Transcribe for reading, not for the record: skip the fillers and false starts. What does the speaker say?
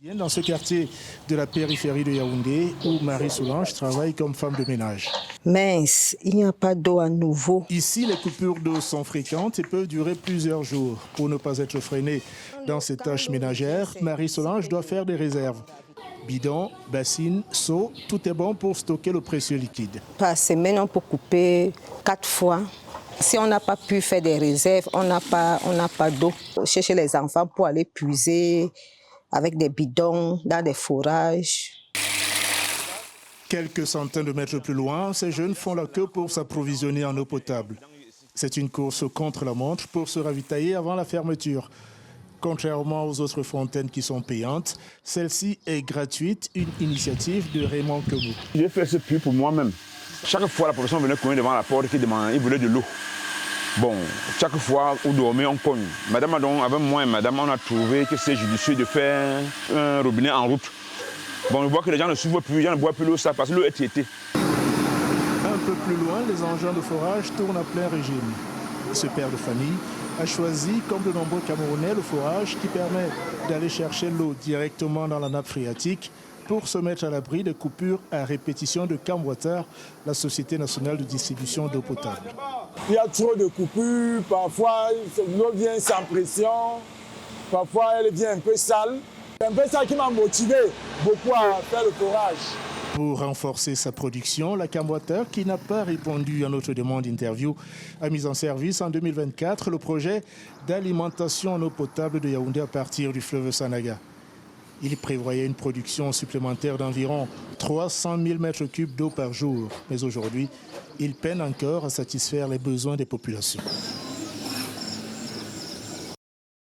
Dans ce quartier de la périphérie de Yaoundé, où Marie-Solange travaille comme femme de ménage. Mince, il n'y a pas d'eau à nouveau. Ici, les coupures d'eau sont fréquentes et peuvent durer plusieurs jours. Pour ne pas être freinée dans ses tâches ménagères, Marie-Solange doit faire des réserves. Bidon, bassine, seau, tout est bon pour stocker le précieux liquide. Par semaine, on peut couper 4 fois. Si on n'a pas pu faire des réserves, on n'a pas d'eau. Chercher les enfants pour aller puiser avec des bidons dans des forages. Quelques centaines de mètres plus loin, ces jeunes font la queue pour s'approvisionner en eau potable. C'est une course contre la montre pour se ravitailler avant la fermeture. Contrairement aux autres fontaines qui sont payantes, celle-ci est gratuite, une initiative de Raymond Kebou. J'ai fait ce puits pour moi-même. Chaque fois, la profession venait cogner devant la porte qui demandait, il voulait de l'eau. Bon, chaque fois où dormait, on cogne. Madame, avec moi et madame, on a trouvé que c'est judicieux de faire un robinet en route. Bon, je vois que les gens ne suivent plus, les gens ne boivent plus l'eau, ça, parce que l'eau est tiétée. Un peu plus loin, les engins de forage tournent à plein régime. Ce père de famille a choisi, comme de nombreux Camerounais, le forage qui permet d'aller chercher l'eau directement dans la nappe phréatique pour se mettre à l'abri des coupures à répétition de Camwater, la Société nationale de distribution d'eau potable. Il y a trop de coupures, parfois l'eau vient sans pression, parfois elle vient un peu sale. C'est un peu ça qui m'a motivé beaucoup à faire le forage. Pour renforcer sa production, la Camwater, qui n'a pas répondu à notre demande d'interview, a mis en service en 2024 le projet d'alimentation en eau potable de Yaoundé à partir du fleuve Sanaga. Il prévoyait une production supplémentaire d'environ 300 000 mètres cubes d'eau par jour. Mais aujourd'hui, il peine encore à satisfaire les besoins des populations.